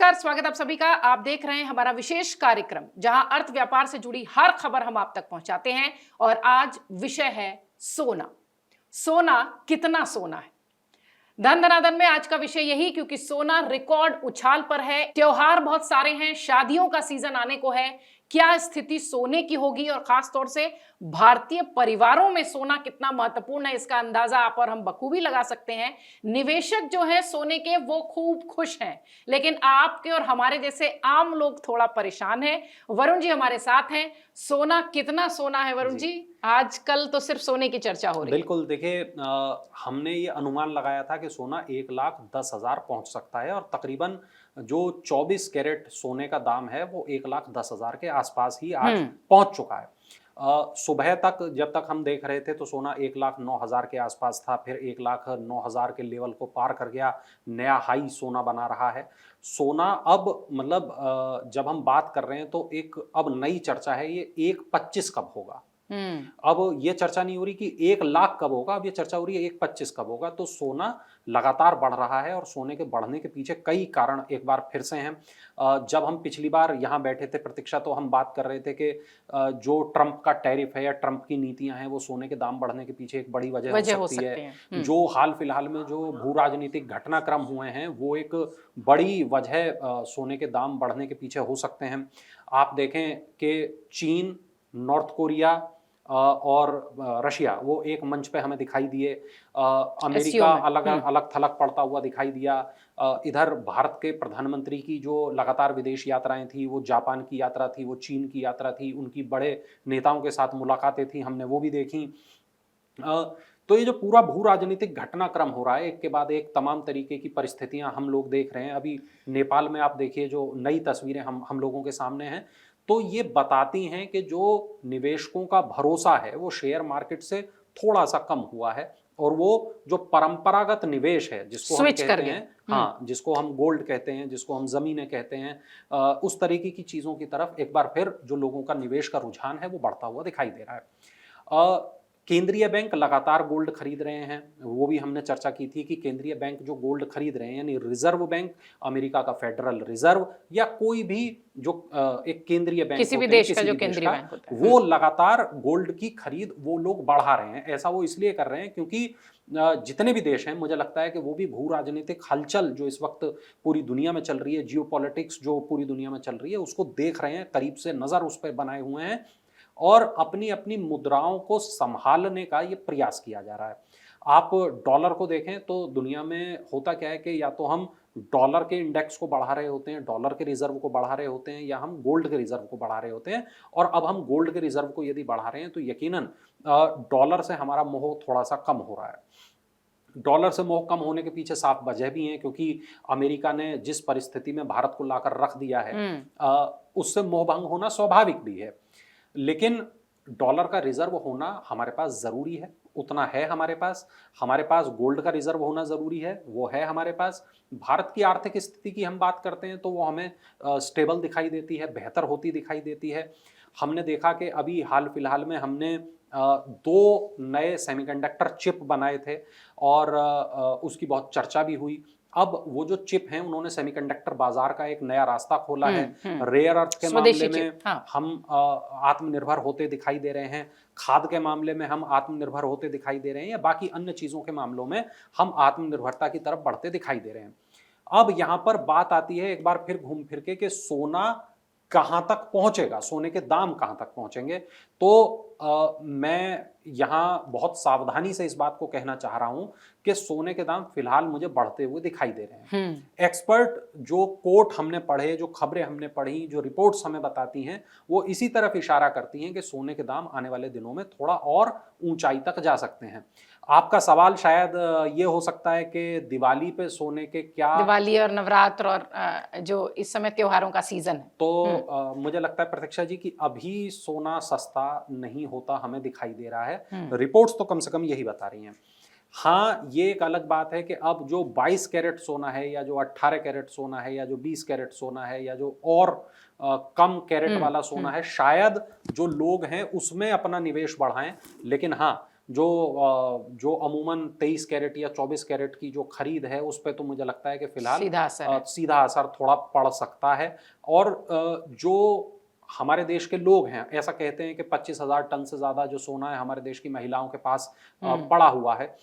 नमस्कार, स्वागत आप सभी का। आप देख रहे हैं हमारा विशेष कार्यक्रम जहां अर्थ व्यापार से जुड़ी हर खबर हम आप तक पहुंचाते हैं। और आज विषय है सोना। सोना कितना सोना है। धन धनाधन में आज का विषय यही, क्योंकि सोना रिकॉर्ड उछाल पर है। त्योहार बहुत सारे हैं, शादियों का सीजन आने को है। क्या स्थिति सोने की होगी और खास तौर से भारतीय परिवारों में सोना कितना महत्वपूर्ण है, इसका अंदाजा आप और हम बखूबी लगा सकते हैं। निवेशक जो है सोने के वो खूब खुश हैं, लेकिन आपके और हमारे जैसे आम लोग थोड़ा परेशान हैं। वरुण जी हमारे साथ हैं। सोना कितना सोना है वरुण जी? आजकल तो सिर्फ सोने की चर्चा हो रही है। बिल्कुल, देखिए हमने ये अनुमान लगाया था कि सोना 1,10,000 पहुंच सकता है और तकरीबन जो 24 कैरेट सोने का दाम है वो 1,10,000 के आसपास ही आज पहुंच चुका है। सुबह तक जब तक हम देख रहे थे तो सोना 1,09,000 के आसपास था, फिर 1,09,000 के लेवल को पार कर गया, नया हाई सोना बना रहा है। सोना अब मतलब जब हम बात कर रहे हैं तो एक अब नई चर्चा है, ये 1,25 कब होगा। अब ये चर्चा नहीं हो रही कि 1,00,000 कब होगा, अब ये चर्चा हो रही है 1,25 कब होगा। तो सोना लगातार बढ़ रहा है और सोने के बढ़ने के पीछे कई कारण एक बार फिर से हैं। जब हम पिछली बार यहाँ बैठे थे प्रतीक्षा, तो हम बात कर रहे थे कि जो ट्रंप का टैरिफ है या ट्रंप की नीतियां हैं वो सोने के दाम बढ़ने के पीछे एक बड़ी वजह हो सकती है। जो हाल फिलहाल में जो भू राजनीतिक घटनाक्रम हुए हैं वो एक बड़ी वजह सोने के दाम बढ़ने के पीछे हो सकते हैं। आप देखें कि चीन, नॉर्थ कोरिया और रशिया वो एक मंच पे हमें दिखाई दिए। अमेरिका अलग थलग पड़ता हुआ दिखाई दिया। इधर भारत के प्रधानमंत्री की जो लगातार विदेश यात्राएं थी, वो जापान की यात्रा थी, वो चीन की यात्रा थी, उनकी बड़े नेताओं के साथ मुलाकातें थी, हमने वो भी देखी। तो ये जो पूरा भू राजनीतिक घटनाक्रम हो रहा है, एक के बाद एक तमाम तरीके की परिस्थितियां हम लोग देख रहे हैं। अभी नेपाल में आप देखिए जो नई तस्वीरें हम लोगों के सामने हैं, तो ये बताती हैं कि जो निवेशकों का भरोसा है वो शेयर मार्केट से थोड़ा सा कम हुआ है और वो जो परंपरागत निवेश है जिसको हम कहते हैं, हाँ, जिसको हम गोल्ड कहते हैं, जिसको हम जमीनें कहते हैं, उस तरीके की चीजों की तरफ एक बार फिर जो लोगों का निवेश का रुझान है वो बढ़ता हुआ दिखाई दे रहा है। केंद्रीय बैंक लगातार गोल्ड खरीद रहे हैं, वो भी हमने चर्चा की थी कि केंद्रीय बैंक जो गोल्ड खरीद रहे हैं, यानी रिजर्व बैंक, अमेरिका का फेडरल रिजर्व या कोई भी जो एक केंद्रीय बैंक किसी भी देश का जो केंद्रीय बैंक होता है, वो लगातार गोल्ड की खरीद वो लोग बढ़ा रहे हैं। ऐसा वो इसलिए कर रहे हैं क्योंकि जितने भी देश हैं, मुझे लगता है कि वो भी भू राजनीतिक हलचल जो इस वक्त पूरी दुनिया में चल रही है, जियोपॉलिटिक्स जो पूरी दुनिया में चल रही है, उसको देख रहे हैं, करीब से नजर उस पर बनाए हुए हैं और अपनी अपनी मुद्राओं को संभालने का ये प्रयास किया जा रहा है। आप डॉलर को देखें तो दुनिया में होता क्या है कि या तो हम डॉलर के इंडेक्स को बढ़ा रहे होते हैं, डॉलर के रिजर्व को बढ़ा रहे होते हैं, या हम गोल्ड के रिजर्व को बढ़ा रहे होते हैं। और अब हम गोल्ड के रिजर्व को यदि बढ़ा रहे हैं तो यकीनन डॉलर से हमारा मोह थोड़ा सा कम हो रहा है। डॉलर से मोह कम होने के पीछे साफ वजह भी है, क्योंकि अमेरिका ने जिस परिस्थिति में भारत को लाकर रख दिया है उससे मोह भंग होना स्वाभाविक भी है। लेकिन डॉलर का रिजर्व होना हमारे पास जरूरी है, उतना है हमारे पास गोल्ड का रिजर्व होना जरूरी है, वो है हमारे पास। भारत की आर्थिक स्थिति की हम बात करते हैं तो वो हमें स्टेबल दिखाई देती है, बेहतर होती दिखाई देती है। हमने देखा कि अभी हाल फिलहाल में हमने 2 नए सेमीकंडक्टर चिप बनाए थे और उसकी बहुत चर्चा भी हुई। अब वो जो चिप हैं उन्होंने सेमीकंडक्टर बाजार का एक नया रास्ता खोला है। रेयर अर्थ के मामले में हम आत्मनिर्भर होते दिखाई दे रहे हैं, खाद के मामले में हम आत्मनिर्भर होते दिखाई दे रहे हैं, या बाकी अन्य चीजों के मामलों में हम आत्मनिर्भरता की तरफ बढ़ते दिखाई दे रहे हैं। अब यहां पर बात आती है एक बार फिर घूम फिर के कि सोना कहां तक पहुंचेगा, सोने के दाम कहां तक पहुंचेंगे। तो मैं यहां बहुत सावधानी से इस बात को कहना चाह रहा हूं कि सोने के दाम फिलहाल मुझे बढ़ते हुए दिखाई दे रहे हैं। एक्सपर्ट जो कोट हमने पढ़े, जो खबरें हमने पढ़ी, जो रिपोर्ट्स हमें बताती हैं, वो इसी तरफ इशारा करती हैं कि सोने के दाम आने वाले दिनों में थोड़ा और ऊंचाई तक जा सकते हैं। आपका सवाल शायद ये हो सकता है कि दिवाली पे सोने के क्या, दिवाली और नवरात्र और जो इस समय त्योहारों का सीजन है, तो मुझे लगता है प्रतीक्षा जी कि अभी सोना सस्ता नहीं होता हमें दिखाई दे रहा है। रिपोर्ट्स तो कम से कम यही बता रही हैं। हाँ, ये एक अलग बात है कि अब जो 22 कैरेट सोना है या जो 18 कैरेट सोना है या जो 20 कैरेट सोना है या जो और कम कैरेट वाला सोना है, शायद जो लोग हैं उसमें अपना निवेश बढ़ाएं। लेकिन हाँ, जो अमूमन 23 कैरेट या 24 कैरेट की जो खरीद है उस पे तो मुझे लगता है कि फिलहाल सीधा असर थोड़ा पड़ सकता है। और जो हमारे देश के लोग हैं ऐसा कहते हैं कि 25,000 टन से ज़्यादा जो सोना है हमारे देश की महिलाओं के पास पड़ा हुआ है।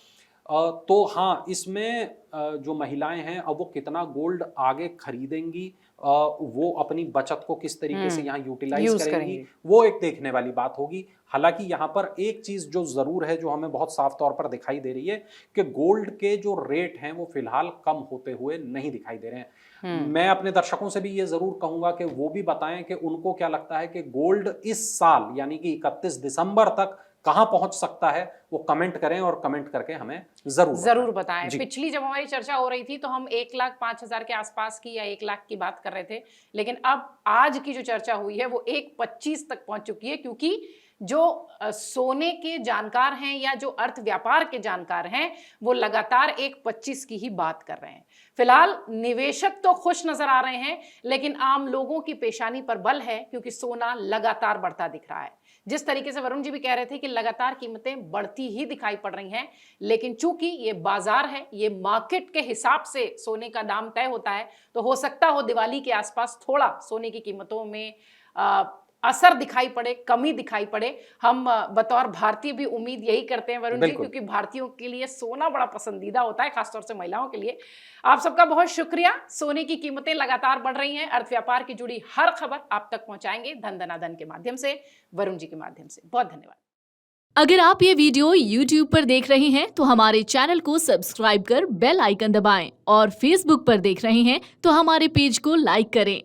तो हाँ, इसमें जो महिलाएं हैं अब वो कितना गोल्ड आगे खरीदेंगी, वो अपनी बचत को किस तरीके से यहाँ यूटिलाइज करेंगी, वो एक देखने वाली बात होगी। हालांकि यहाँ पर एक चीज जो जरूर है जो हमें बहुत साफ तौर पर दिखाई दे रही है कि गोल्ड के जो रेट हैं वो फिलहाल कम होते हुए नहीं दिखाई दे रहे हैं। मैं अपने दर्शकों से भी ये जरूर कहूंगा कि वो भी बताएं कि उनको क्या लगता है कि गोल्ड इस साल यानी कि 31 दिसंबर तक कहां पहुंच सकता है, वो कमेंट करें और कमेंट करके हमें जरूर बताएं। पिछली जब हमारी चर्चा हो रही थी तो हम 1,05,000 के आसपास की या 1 लाख की बात कर रहे थे, लेकिन अब आज की जो चर्चा हुई है वो 1,25 तक पहुंच चुकी है, क्योंकि जो सोने के जानकार हैं या जो अर्थ व्यापार के जानकार हैं वो लगातार 1,25 की ही बात कर रहे हैं। फिलहाल निवेशक तो खुश नजर आ रहे हैं, लेकिन आम लोगों की पेशानी पर बल है, क्योंकि सोना लगातार बढ़ता दिख रहा है। जिस तरीके से वरुण जी भी कह रहे थे कि लगातार कीमतें बढ़ती ही दिखाई पड़ रही हैं, लेकिन चूंकि ये बाजार है, ये मार्केट के हिसाब से सोने का दाम तय होता है, तो हो सकता हो दिवाली के आसपास थोड़ा सोने की कीमतों में असर दिखाई पड़े, कमी दिखाई पड़े। हम बतौर भारतीय भी उम्मीद यही करते हैं वरुण जी, क्योंकि भारतीयों के लिए सोना बड़ा पसंदीदा होता है, खासतौर से महिलाओं के लिए। आप सबका बहुत शुक्रिया। सोने की कीमतें लगातार बढ़ रही हैं, अर्थ व्यापार की जुड़ी हर खबर आप तक पहुंचाएंगे धन धना धन के माध्यम से, वरुण जी के माध्यम से। बहुत धन्यवाद। अगर आप ये वीडियो YouTube पर देख रहे हैं तो हमारे चैनल को सब्सक्राइब कर बेल आइकन दबाएं, और Facebook पर देख रहे हैं तो हमारे पेज को लाइक करें।